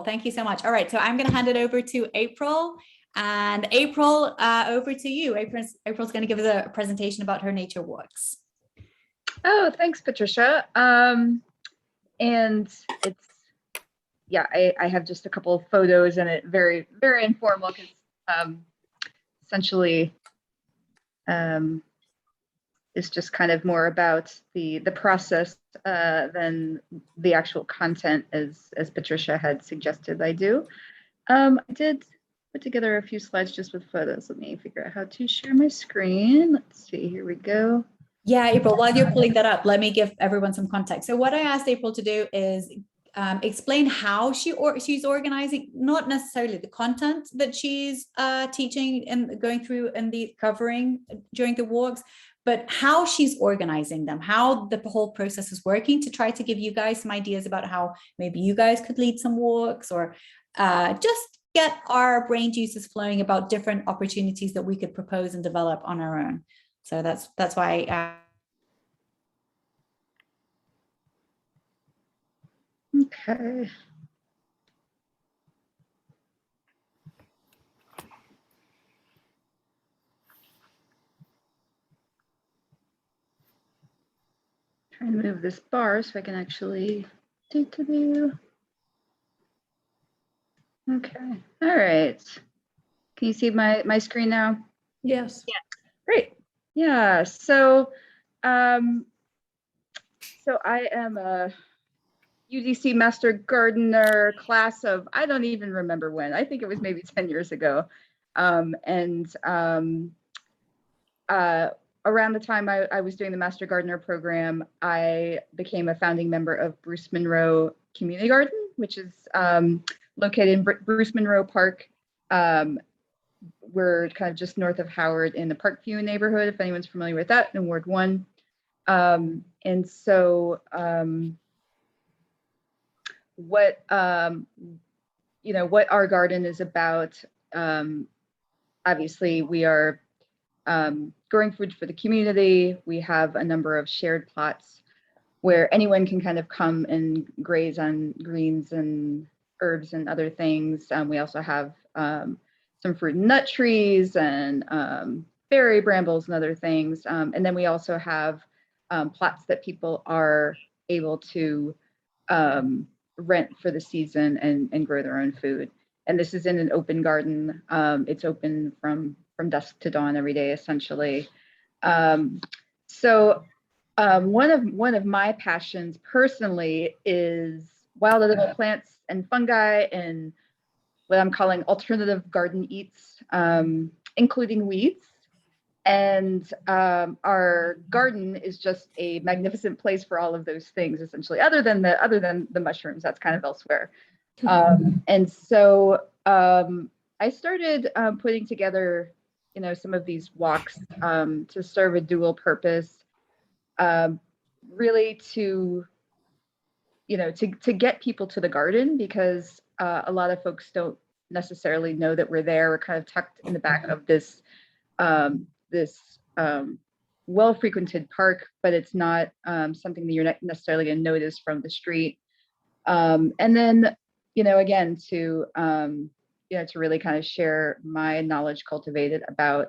Cool. Thank you so much. All right. So I'm going to hand it over to April. And April, over to you. April's going to give us a presentation about her nature walks. Oh, thanks, Patricia. And it's, yeah, I have just a couple of photos and it very, very informal because essentially it's just kind of more about the process than the actual content as Patricia had suggested I do. I did put together a few slides just with photos. Let me figure out how to share my screen. Let's see, here we go. Yeah, April, while you're pulling that up, let me give everyone some context. So what I asked April to do is explain how she's organizing, not necessarily the content that she's teaching and going through and the covering during the walks, but how she's organizing them, how the whole process is working, to try to give you guys some ideas about how maybe you guys could lead some walks, or just get our brain juices flowing about different opportunities that we could propose and develop on our own. So that's why. Okay. Trying to move this bar so I can actually do. Okay. All right. Can you see my screen now? Yes. Yeah. Great. Yeah. So, so I am a UDC Master Gardener class of, I don't even remember when. I think it was maybe 10 years ago. Around the time I was doing the Master Gardener program, I became a founding member of Bruce Monroe Community Garden, which is located in Bruce Monroe Park. We're kind of just north of Howard in the Parkview neighborhood, if anyone's familiar with that, in Ward 1. And so what our garden is about, obviously we are growing food for the community. We have a number of shared plots where anyone can kind of come and graze on greens and herbs and other things. We also have some fruit and nut trees and berry brambles and other things. And then we also have plots that people are able to rent for the season and grow their own food. And this is in an open garden. It's open from dusk to dawn every day, essentially. So one of my passions personally is wild edible plants and fungi and what I'm calling alternative garden eats, including weeds. And our garden is just a magnificent place for all of those things, essentially, other than the mushrooms. That's kind of elsewhere. And so I started putting together, some of these walks to serve a dual purpose, really to get people to the garden, because a lot of folks don't necessarily know that we're there. We're kind of tucked in the back of this well-frequented park, but it's not something that you're not necessarily going to notice from the street. And then, again, to really kind of share my knowledge cultivated about,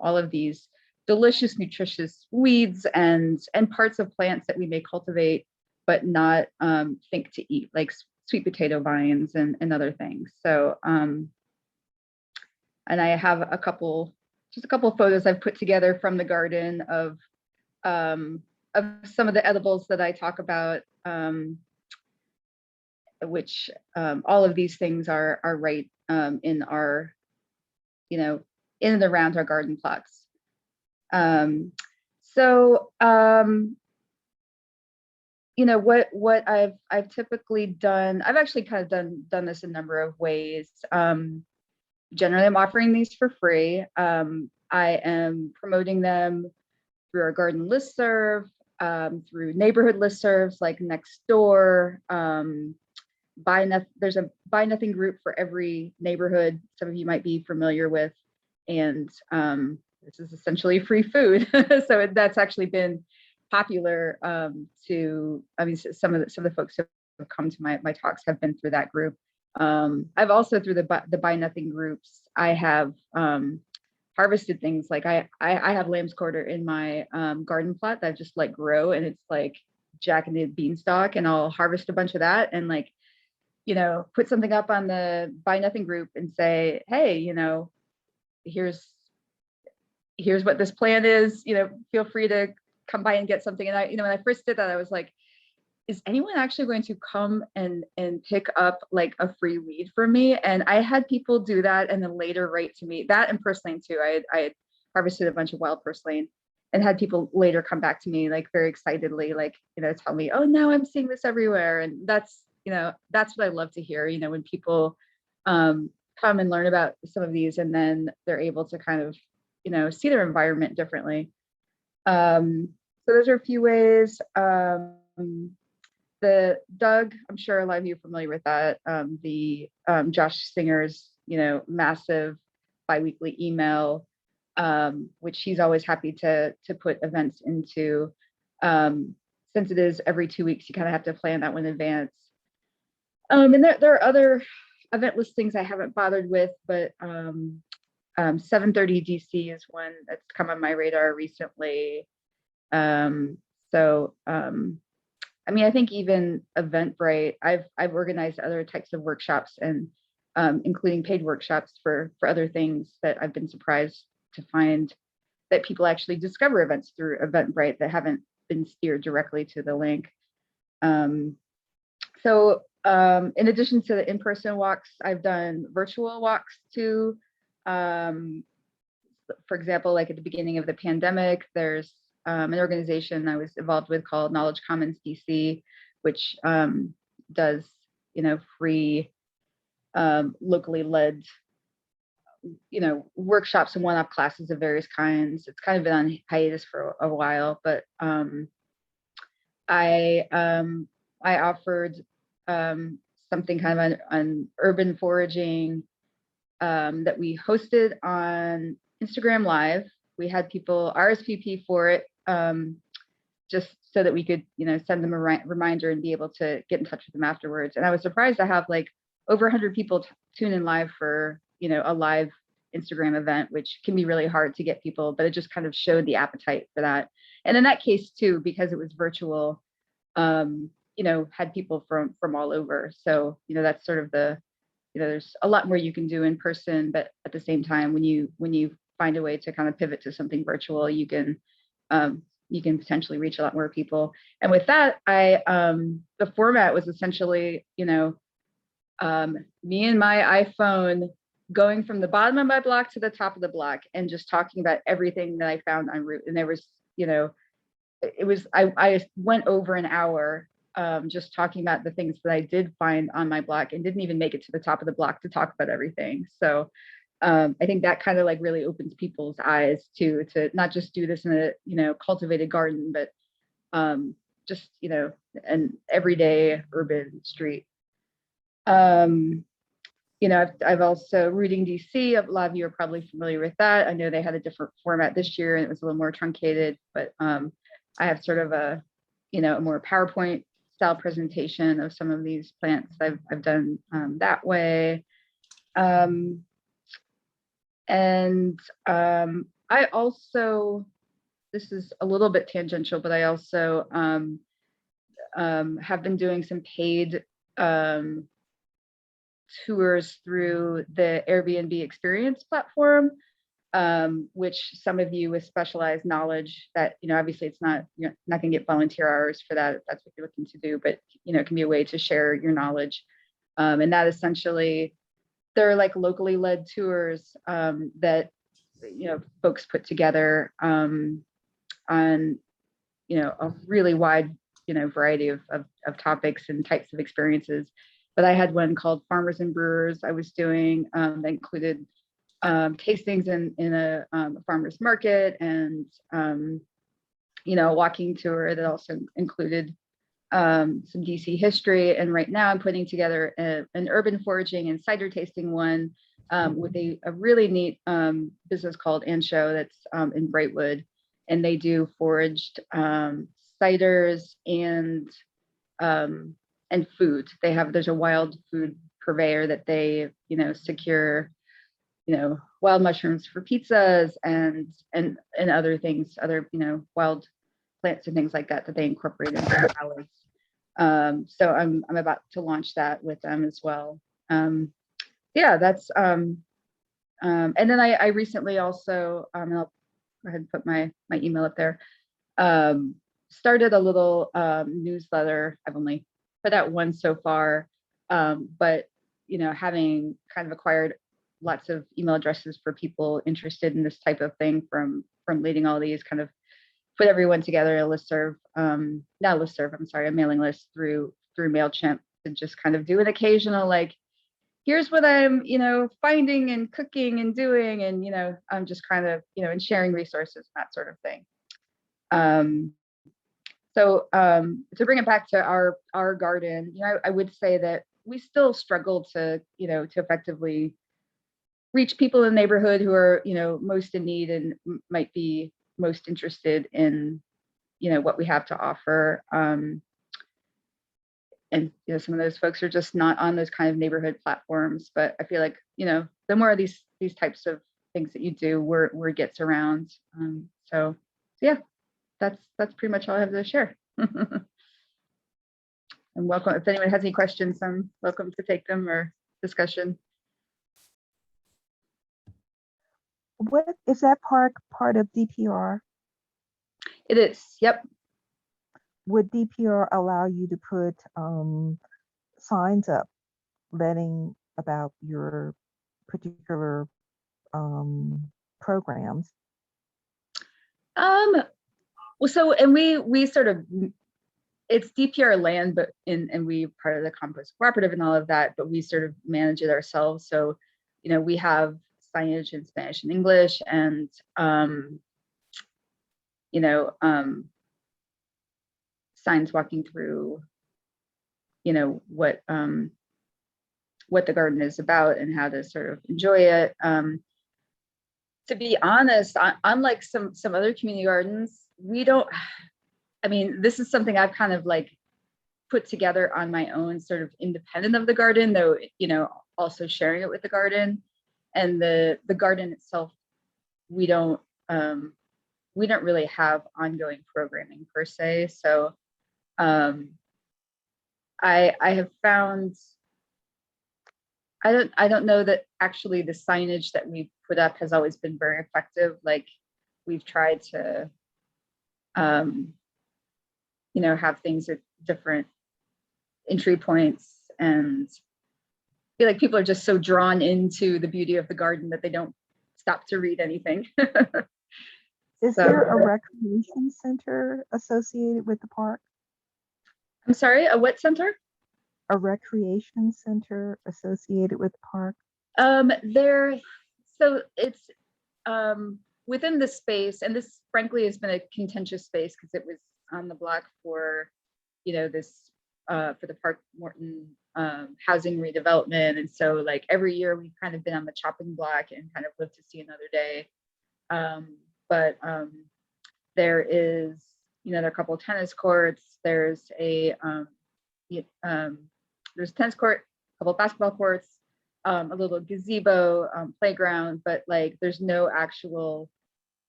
all of these delicious, nutritious weeds and parts of plants that we may cultivate, but not think to eat, like sweet potato vines and other things. So, and I have just a couple of photos I've put together from the garden of some of the edibles that I talk about, which all of these things are right in our, in and around our garden plots. What I've typically done, I've actually kind of done this a number of ways. Generally, I'm offering these for free. I am promoting them through our garden listserv, through neighborhood listservs like Nextdoor. There's a Buy Nothing group for every neighborhood some of you might be familiar with, and this is essentially free food. So that's actually been popular. Some of the folks who have come to my talks have been through that group. I've also through the Buy Nothing groups, I have harvested things like I have lamb's quarter in my garden plot that I just let grow, and it's like Jack and the Beanstalk, and I'll harvest a bunch of that and like, you know, put something up on the Buy Nothing group and say, hey, you know, here's what this plan is, you know, feel free to come by and get something. And I, you know, when I first did that, I was like, is anyone actually going to come and pick up like a free weed from me? And I had people do that and then later write to me, that and purslane too. I had harvested a bunch of wild purslane and had people later come back to me like very excitedly, like, you know, tell me, oh, now I'm seeing this everywhere. And that's, you know, that's what I love to hear, you know, when people come and learn about some of these and then they're able to kind of, you know, see their environment differently. So those are a few ways. The Doug, I'm sure a lot of you are familiar with that. The Josh Singer's, you know, massive biweekly email, which he's always happy to put events into. Since it is every 2 weeks, you kind of have to plan that one in advance. And there are other event listings I haven't bothered with, but 730 DC is one that's come on my radar recently. I mean, I think even Eventbrite, I've organized other types of workshops and including paid workshops for other things that I've been surprised to find that people actually discover events through Eventbrite that haven't been steered directly to the link. In addition to the in-person walks, I've done virtual walks too. For example, like at the beginning of the pandemic, there's an organization I was involved with called Knowledge Commons DC, which does, you know, free locally led, you know, workshops and one-off classes of various kinds. It's kind of been on hiatus for a while, but I offered something kind of on urban foraging that we hosted on Instagram Live. We had people RSVP for it, just so that we could, you know, send them a reminder and be able to get in touch with them afterwards. And I was surprised to have like over 100 people tune in live for, you know, a live Instagram event, which can be really hard to get people, but it just kind of showed the appetite for that. And in that case too, because it was virtual, you know, had people from all over. So, you know, that's sort of the, you know, there's a lot more you can do in person, but at the same time, when you find a way to kind of pivot to something virtual, you can potentially reach a lot more people. And with that, the format was essentially, you know, me and my iPhone going from the bottom of my block to the top of the block and just talking about everything that I found en route. And there was, you know, it was, I went over an hour just talking about the things that I did find on my block and didn't even make it to the top of the block to talk about everything. So I think that kind of like really opens people's eyes to not just do this in a, you know, cultivated garden, but just, you know, an everyday urban street. You know, I've also Rooting DC. A lot of you are probably familiar with that. I know they had a different format this year and it was a little more truncated, but I have sort of a, you know, a more PowerPoint style presentation of some of these plants I've done that way. I also, this is a little bit tangential, but I also have been doing some paid tours through the Airbnb experience platform, which some of you with specialized knowledge that, you know, obviously it's not, you're not going to get volunteer hours for that if that's what you're looking to do, but, you know, it can be a way to share your knowledge. And that essentially, they're like locally led tours that, you know, folks put together on, you know, a really wide, you know, variety of topics and types of experiences. But I had one called Farmers and Brewers I was doing that included tastings in a farmer's market and, you know, a walking tour that also included some DC history. And right now I'm putting together an urban foraging and cider tasting one with a really neat business called Anshow that's in Brightwood. And they do foraged ciders and food. There's a wild food purveyor that they, secure, wild mushrooms for pizzas and other things, other, wild plants and things like that they incorporate into their salads. So I'm about to launch that with them as well. Yeah, that's and then I recently also and I'll go ahead and put my email up there. Started a little newsletter. I've only put out one so far, but having kind of acquired lots of email addresses for people interested in this type of thing from leading all these, kind of put everyone together, a listserv, not a listserv, I'm sorry, a mailing list through MailChimp, to just kind of do an occasional, like, here's what I'm, finding and cooking and doing, and I'm just kind of, and sharing resources, that sort of thing. So to bring it back to our garden, I would say that we still struggle to effectively reach people in the neighborhood who are, most in need and might be most interested in, what we have to offer. And some of those folks are just not on those kind of neighborhood platforms. But I feel like, the more of these types of things that you do, word gets around. So yeah, that's pretty much all I have to share. And welcome, if anyone has any questions, I'm welcome to take them, or discussion. What is that park part of DPR? It is, yep. Would DPR allow you to put signs up letting about your particular programs? Well, so, and we sort of, it's DPR land, but and we part of the compost cooperative and all of that, but we sort of manage it ourselves. So, we have signage in Spanish and English, and signs walking through, what the garden is about and how to sort of enjoy it. To be honest, unlike some other community gardens, we don't, this is something I've kind of like put together on my own, sort of independent of the garden, though, also sharing it with the garden. And the garden itself, we don't really have ongoing programming per se. So I have found, I don't know that actually the signage that we put up has always been very effective. Like, we've tried to have things at different entry points, and I feel like people are just so drawn into the beauty of the garden that they don't stop to read anything. Is there a recreation center associated with the park? I'm sorry, a what center? A recreation center associated with the park? So it's within the space, and this frankly has been a contentious space because it was on the block for, this for the Park Morton housing redevelopment. And so, like, every year we've kind of been on the chopping block and kind of lived to see another day. But there is, there are a couple of tennis courts. There's a there's a tennis court, a couple of basketball courts, a little gazebo, playground, but like there's no actual